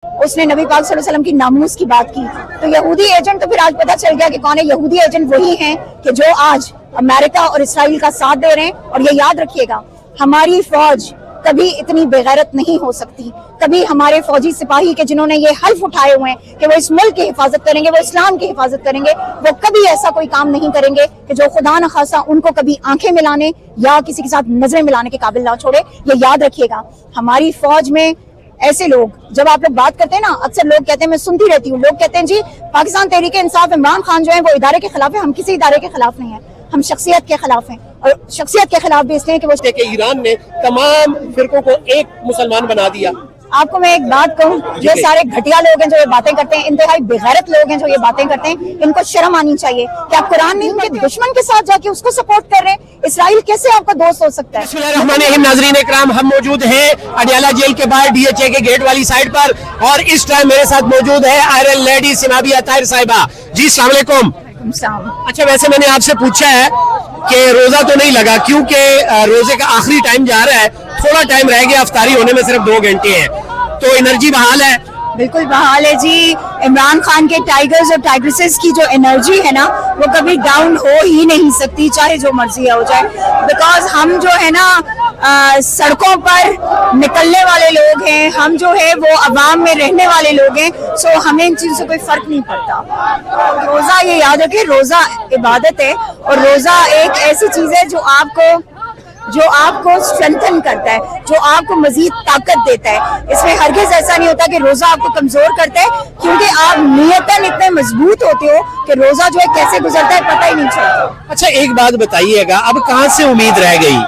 उसने नबी पाक सल्लल्लाहु अलैहि वसल्लम की नामूस की बात की। तो यहूदी एजेंट तो फिर आज पता चल गया कि कौन है। यहूदी एजेंट वही हैं कि जो आज अमेरिका और इसराइल का साथ दे रहे हैं। और ये याद रखिएगा, हमारी फौज कभी इतनी बेगैरत नहीं हो सकती। कभी हमारे फौजी सिपाही के जिन्होंने ये हल्फ उठाए हुए हैं कि वो इस मुल्क की हिफाजत करेंगे, वो इस्लाम की हिफाजत करेंगे, वो कभी ऐसा कोई काम नहीं करेंगे कि जो खुदा न खासा उनको कभी आंखें मिलाने या किसी के साथ नजरें मिलाने के काबिल ना छोड़े। ये याद रखिएगा, हमारी फौज में ऐसे लोग, जब आप लोग बात करते हैं ना, अक्सर लोग कहते हैं, मैं सुनती रहती हूँ, लोग कहते हैं जी पाकिस्तान तहरीक इंसाफ इमरान खान जो है वो इदारे के खिलाफ है। हम किसी इदारे के खिलाफ नहीं है, हम शख्सियत के खिलाफ हैं। और शख्सियत के खिलाफ भी इसलिए कि वो ईरान ने तमाम फिरकों को एक मुसलमान बना दिया। आपको मैं एक बात कहूँ, ये सारे घटिया लोग हैं जो ये बातें करते हैं, इंतहाई बेगैरत लोग हैं जो ये बातें करते हैं, इनको शर्म आनी चाहिए कि आप कुरान नहीं, उनके दुश्मन के साथ जाके उसको सपोर्ट कर रहे हैं। इसराइल कैसे आपका दोस्त हो सकता है? बिस्मिल्लाहिर्रहमानिर्रहीम। नाज़रीन इकराम, हम मौजूद हैं अडियाला जेल के बाहर डीएचए के गेट वाली साइड पर, और इस टाइम मेरे साथ मौजूद है आयरन लेडी सिमाबिया ताहिर साहिबा जी। अस्सलाम वालेकुम। अच्छा, वैसे मैंने आपसे पूछा है कि रोजा तो नहीं लगा, क्योंकि रोजे का आखिरी टाइम जा रहा है, थोड़ा टाइम रह गया, अफ्तारी होने में सिर्फ 2 घंटे हैं, तो एनर्जी बहाल है? बिल्कुल बहाल है जी। इमरान खान के टाइगर्स और टाइग्रेसेस की जो एनर्जी है ना, वो कभी डाउन हो ही नहीं सकती, चाहे जो मर्जी हो जाए। बिकॉज हम जो है ना सड़कों पर निकलने वाले लोग हैं, हम जो है वो अवाम में रहने वाले लोग हैं, सो हमें इन चीज़ों से कोई फर्क नहीं पड़ता। रोज़ा, ये याद रखिए, रोज़ा इबादत है, और रोज़ा एक ऐसी चीज़ है जो आपको स्ट्रेंथन करता है, जो आपको मजीद ताकत देता है। इसमें हरगिज ऐसा नहीं होता कि रोजा आपको कमजोर करता है, क्योंकि आप नियतन इतने मजबूत होते हो कि रोजा जो है कैसे गुजरता है पता ही नहीं चलता। अच्छा, एक बात बताइएगा, अब कहाँ से उम्मीद रह गई?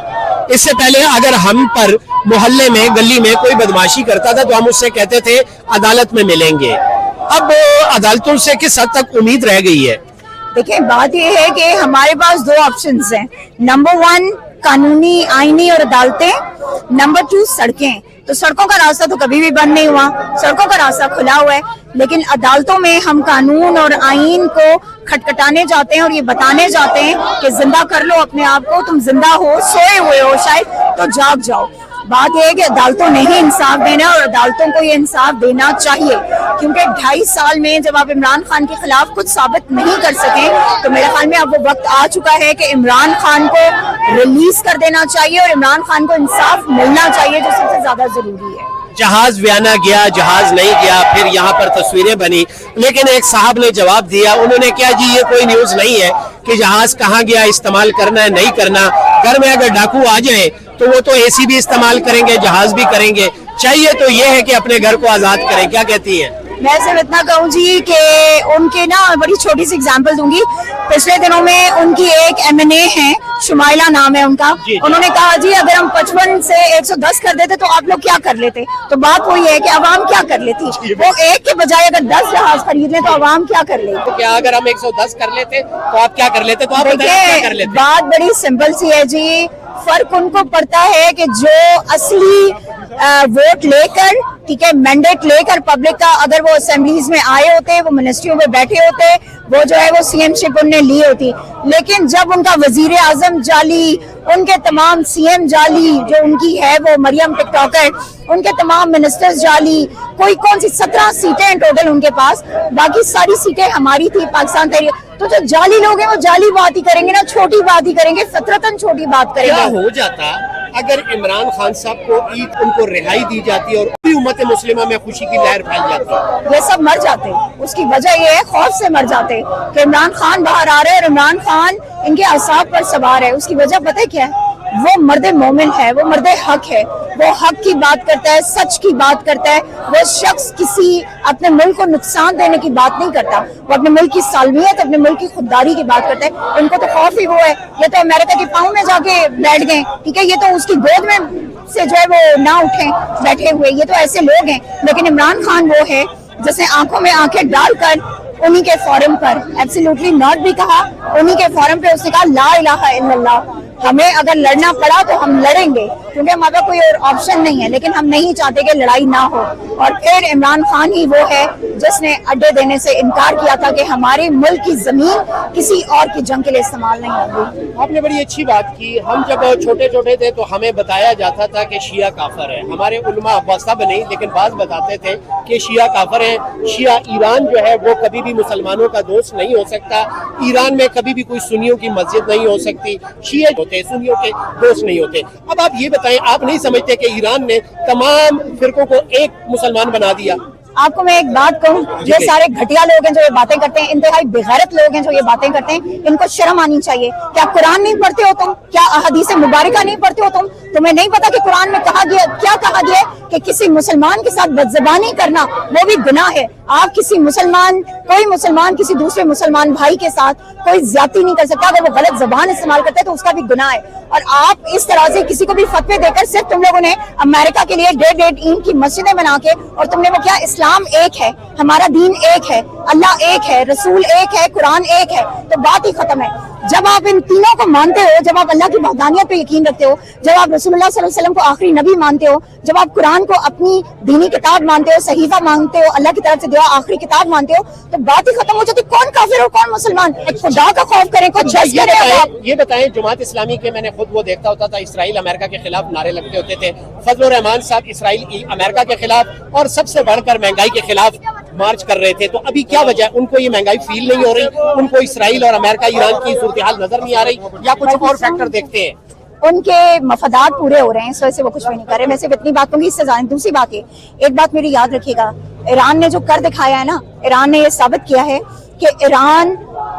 इससे पहले अगर हम पर मोहल्ले में, गली में कोई बदमाशी करता था तो हम उससे कहते थे अदालत में मिलेंगे, अब अदालतों से किस हद तक उम्मीद रह गई है? देखिए, बात यह है कि हमारे पास 2 ऑप्शंस हैं। नंबर 1 कानूनी, आईनी और अदालतें, नंबर 2 सड़कें। तो सड़कों का रास्ता तो कभी भी बंद नहीं हुआ, सड़कों का रास्ता खुला हुआ है, लेकिन अदालतों में हम कानून और आईन को खटखटाने जाते हैं और ये बताने जाते हैं कि जिंदा कर लो अपने आप को, तुम जिंदा हो, सोए हुए हो शायद, तो जाग जाओ। बात यह है कि अदालतों ने ही इंसाफ देना है, और अदालतों को ये इंसाफ देना चाहिए, क्योंकि 2.5 साल में जब आप इमरान खान के खिलाफ कुछ साबित नहीं कर सके, तो मेरे ख्याल में अब वो वक्त आ चुका है कि इमरान खान को रिलीज कर देना चाहिए और इमरान खान को इंसाफ मिलना चाहिए, जो सबसे ज्यादा जरूरी है। जहाज व्याना गया, जहाज नहीं गया, फिर यहाँ पर तस्वीरें बनी, लेकिन एक साहब ने जवाब दिया, उन्होंने क्या जी, ये कोई न्यूज नहीं है कि जहाज कहाँ गया, इस्तेमाल करना है नहीं करना। घर में अगर डाकू आ जाए तो वो तो एसी भी इस्तेमाल करेंगे, जहाज भी करेंगे, चाहिए तो ये है कि अपने घर को आजाद करें। क्या कहती है? मैं सिर्फ इतना कहूँ जी कि उनके ना बड़ी छोटी सी एग्जांपल दूंगी। पिछले दिनों में उनकी एक MNA है, शुमाइला नाम है उनका, उन्होंने कहा जी अगर हम 55 से 110 कर देते तो आप लोग क्या कर लेते? तो बात वही है कि अवाम क्या कर लेती? वो एक के बजाय अगर 10 जहाज खरीद लें तो अवाम क्या कर लेते? तो क्या अगर हम 110 कर लेते तो आप क्या कर लेते? तो आप क्या कर लेते? बात बड़ी सिंपल सी है जी। फर्क उनको पड़ता है कि जो असली वोट लेकर, ठीक है, मैंडेट लेकर पब्लिक का, अगर वो असेंबलीज में आए होते, वो मिनिस्ट्रियों में बैठे होते, वो जो है वो CM-शिप उनने ली होती। लेकिन जब उनका वजीर आजम जाली, उनके तमाम CM जाली, जो उनकी है वो मरियम टिकटॉकर, उनके तमाम मिनिस्टर्स जाली, कोई कौन सी 17 सीटें हैं टोटल उनके पास, बाकी सारी सीटें हमारी थी पाकिस्तान तहरीक। तो जो जाली लोग हैं वो जाली बात ही करेंगे ना, छोटी बात ही करेंगे, फितरतन छोटी बात करेंगे। क्या हो जाता अगर इमरान खान साहब को ईद, उनको रिहाई दी जाती और पूरी उम्मत मुस्लिमा में खुशी की लहर फैल जाती? ये सब मर जाते। उसकी वजह ये है, खौफ से मर जाते कि इमरान खान बाहर आ रहे हैं और इमरान खान इनके असाब पर सवार है। उसकी वजह पता है क्या है? वो मर्द मोमिन है, वो मर्द हक है, वो हक की बात करता है, सच की बात करता है। वो शख्स किसी अपने मुल्क को नुकसान देने की बात नहीं करता, वो अपने मुल्क की सालमियत, अपने मुल्क की खुददारी की बात करता है। इनको तो खौफ ही वो है, ये तो अमेरिका के पाँव में जाके बैठ गए, ठीक है, ये तो उसकी गोद में से जो है वो ना उठे बैठे हुए, ये तो ऐसे लोग हैं। लेकिन इमरान खान वो है जैसे आंखों में आंखें डालकर उन्हीं के फोरम पर एब्सोल्युटली नॉट भी कहा, उन्हीं के फोरम पे उसने कहा ला इलाहा इल्लल्लाह। हमें अगर लड़ना पड़ा तो हम लड़ेंगे, क्योंकि हमारे पास कोई और ऑप्शन नहीं है, लेकिन हम नहीं चाहते कि लड़ाई ना हो। और फिर इमरान खान ही वो है जिसने अड्डे देने से इनकार किया था कि हमारे मुल्क की जमीन किसी और की जंग के लिए इस्तेमाल नहीं होगी। आपने बड़ी अच्छी बात की। हम जब छोटे छोटे थे तो हमें बताया जाता था कि शिया काफर है। हमारे उलमा सब नहीं लेकिन बात बताते थे कि शिया काफर है। शिया ईरान जो है वो कभी भी मुसलमानों का दोस्त नहीं हो सकता। ईरान में कभी भी कोई सुन्नियों की मस्जिद नहीं हो सकती। शिया होते सुन्नियों के दोस्त नहीं होते। अब आप ये बताएं, आप नहीं समझते कि ईरान ने तमाम फिरकों को एक मुसलमान बना दिया? आपको मैं एक बात कहूँ, ये सारे घटिया लोग हैं जो ये बातें करते हैं, इंतहाई बेगैरत लोग हैं जो ये बातें करते हैं, इनको शर्म आनी चाहिए। क्या कुरान नहीं पढ़ते हो तुम? क्या अहदीस मुबारका नहीं पढ़ते हो तुम? तुम्हें नहीं पता कि कुरान में कहा गया, क्या कहा गया है कि किसी मुसलमान के साथ बदज़बानी करना वो भी गुनाह है। आप किसी मुसलमान, कोई मुसलमान किसी दूसरे मुसलमान भाई के साथ कोई ज्यादती नहीं कर सकता। अगर वो गलत जबान इस्तेमाल करता है तो उसका भी गुनाह है। और आप इस तरह से किसी को भी फतवे देकर सिर्फ तुम लोगों ने अमेरिका के लिए 1.5 ईंट की मस्जिदें बना के, और तुमने वो क्या, इस्लाम एक है, हमारा दीन एक है, अल्लाह एक है, रसूल एक है, कुरान एक है, तो बात ही खत्म है। जब आप इन तीनों को मानते हो, जब आप अल्लाह की वहदानियत पे यकीन रखते हो, जब आप रसूलुल्लाह सल्लल्लाहु अलैहि वसल्लम को आखिरी नबी मानते हो, जब आप कुरान को अपनी दीनी किताब मानते हो, सहीफा मानते हो, अल्लाह की तरफ से दिया आखिरी किताब मानते हो, तो बात ही खत्म हो जाती। कौन काफिर और कौन मुसलमान? खुदा का खौफ करें, कुछ जज करें। ये बताएं, जमात इस्लामी के मैंने खुद वो देखता होता था, इसराइल अमेरिका के खिलाफ नारे लगते होते थे। फजलुर रहमान साहब इसराइल अमेरिका के खिलाफ और सबसे बढ़कर महंगाई के खिलाफ मार्च कर रहे थे। तो अभी क्या वजह, उनको ये महंगाई फील नहीं हो रही? उनको इसराइल और अमेरिका ईरान की सूरत-ए-हाल नजर नहीं आ रही, या कुछ और फैक्टर देखते हैं? उनके मफादात पूरे हो रहे हैं, इस वजह से वो कुछ भी नहीं कर रहे। मैं सिर्फ इतनी बात कहूंगी, इससे ज्यादा। दूसरी बात है, एक बात मेरी याद रखिएगा, ईरान ने जो कर दिखाया है ना, ईरान ने ये साबित किया है कि ईरान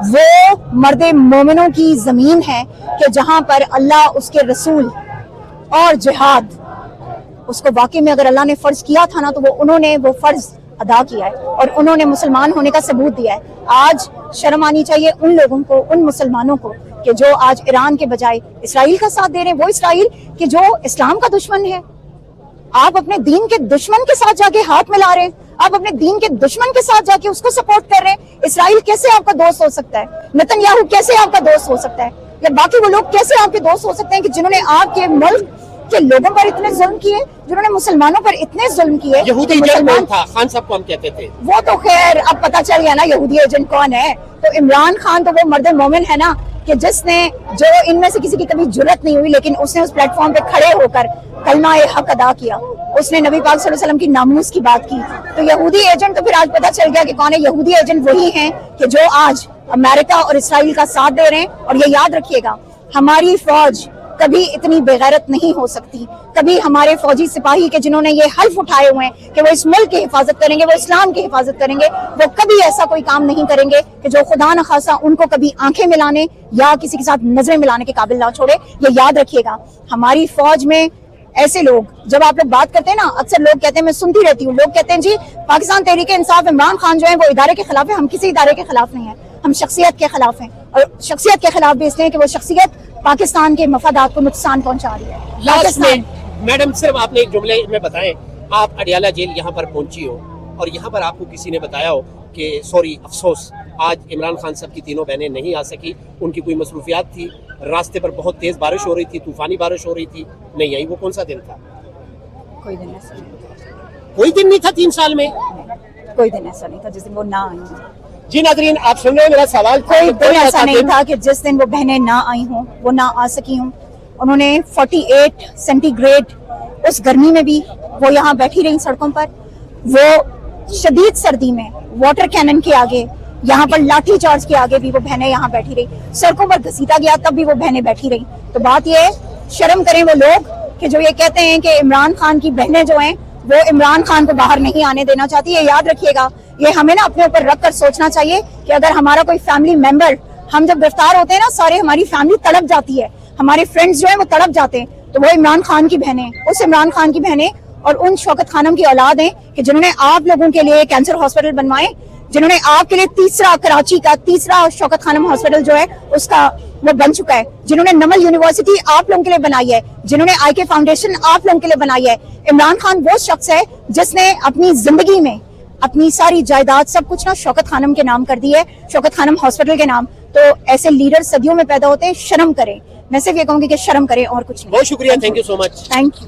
वो मर्द मोमिनों की जमीन है कि जहां पर अल्लाह, उसके रसूल और जिहाद, उसको वाकई में अगर अल्लाह ने फर्ज किया था ना, तो उन्होंने वो फर्ज अदा किया है और उन्होंने मुसलमान होने का सबूत दिया है। आज शर्म आनी चाहिए उन लोगों को, उन मुसलमानों को कि जो आज ईरान के बजाय इसराइल का साथ दे रहे हैं। वो इसराइल कि जो इस्लाम का दुश्मन है। आप अपने दीन के दुश्मन के साथ जाके हाथ मिला रहे हैं, आप अपने दीन के दुश्मन के साथ जाके उसको सपोर्ट कर रहे हैं। इसराइल कैसे आपका दोस्त हो सकता है? नेतन्याहू कैसे आपका दोस्त हो सकता है? या बाकी वो लोग कैसे आपके दोस्त हो सकते हैं कि जिन्होंने आपके मुल्क के लोगों पर इतने जुल्म किए, जिन्होंने मुसलमानों पर इतने जुल्म किए? यहूदी एजेंट कौन था? खान साहब को हम कहते थे। वो तो खैर अब पता चल गया ना यहूदी एजेंट कौन है। तो इमरान खान तो वो मर्द मोमिन है ना, कि जिसने, जो इनमें से किसी की कभी जुर्रत नहीं हुई, लेकिन उसने उस प्लेटफॉर्म पे खड़े होकर कलमा ए हक अदा किया। उसने नबी पाक सल्लल्लाहु अलैहि वसल्लम की नामूस की बात की। तो यहूदी एजेंट तो फिर आज पता चल गया कि कौन है। यहूदी एजेंट वही हैं कि जो आज अमेरिका और इसराइल का साथ दे रहे हैं। और ये याद रखिएगा, हमारी फौज कभी इतनी बेगैरत नहीं हो सकती। कभी हमारे फौजी सिपाही के जिन्होंने ये हल्फ उठाए हुए हैं कि वो इस मुल्क की हिफाजत करेंगे, वो इस्लाम की हिफाजत करेंगे, वो कभी ऐसा कोई काम नहीं करेंगे कि जो खुदा न खासा उनको कभी आंखें मिलाने या किसी के साथ नजरें मिलाने के काबिल ना छोड़े। ये याद रखिएगा। हमारी फौज में ऐसे लोग, जब आप लोग बात करते हैं ना, अक्सर लोग कहते हैं, मैं सुनती रहती हूँ, लोग कहते हैं जी पाकिस्तान तहरीक इंसाफ इमरान खान जो है वो इदारे के खिलाफ है। हम किसी इदारे के खिलाफ नहीं है, हम शख्सियत के खिलाफ हैं। और शख्सियत के खिलाफ भी इसलिए कि वो शख्सियत पाकिस्तान के मफादात को नुकसान पहुंचा रही है। लास्ट में मैडम, सिर्फ आपने एक जुमले में बताएं, आप अडियाला जेल यहाँ पर पहुंची हो और यहाँ पर आपको किसी ने बताया हो कि सॉरी, अफसोस, आज इमरान खान साहब की तीनों बहनें नहीं आ सकी, उनकी कोई मसरूफियात थी, रास्ते पर बहुत तेज बारिश हो रही थी, तूफानी बारिश हो रही थी, नहीं आई। वो कौन सा दिन था? कोई दिन ऐसा नहीं, कोई दिन नहीं था 3 साल में? कोई दिन ऐसा नहीं था जिस दिन वो ना आई। जी नाज़रीन, आप सुन रहे हैं मेरा सवाल। कोई दिन ऐसा नहीं था कि जिस दिन वो बहनें ना आई हों, वो ना आ सकी हों। उन्होंने 48 सेंटीग्रेड उस गर्मी में भी वो यहाँ बैठी रही सड़कों पर। वो शदीद सर्दी में वाटर कैनन के आगे, यहाँ पर लाठी चार्ज के आगे भी वो बहनें यहाँ बैठी रही। सड़कों पर घसीटा गया तब भी वो बहनें बैठी रही। तो बात ये है, शर्म करें वो लोग कि जो ये कहते हैं कि इमरान खान की बहनें जो हैं वो इमरान खान को बाहर नहीं आने देना चाहती। ये याद रखिएगा, ये हमें ना अपने ऊपर रख कर सोचना चाहिए कि अगर हमारा कोई फैमिली मेंबर, हम जब गिरफ्तार होते हैं ना, सारे हमारी फैमिली तड़प जाती है, हमारे फ्रेंड्स जो है वो तड़प जाते हैं, तो वो इमरान खान की बहनें, उस इमरान खान की बहनें और उन शौकत खानम की औलाद हैं कि जिन्होंने आप लोगों के लिए कैंसर हॉस्पिटल बनवाए, जिन्होंने आपके लिए तीसरा कराची का तीसरा शौकत खानम हॉस्पिटल जो है उसका वो बन चुका है, जिन्होंने नमल यूनिवर्सिटी आप लोगों के लिए बनाई है, जिन्होंने आईके फाउंडेशन आप लोगों के लिए बनाई है। इमरान खान वो शख्स है जिसने अपनी जिंदगी में अपनी सारी जायदाद सब कुछ ना शौकत खानम के नाम कर दी है, शौकत खानम हॉस्पिटल के नाम। तो ऐसे लीडर सदियों में पैदा होते हैं, शर्म करें। मैं सिर्फ ये कहूंगी कि शर्म करें और कुछ नहीं. बहुत शुक्रिया, thank you so much. Thank you.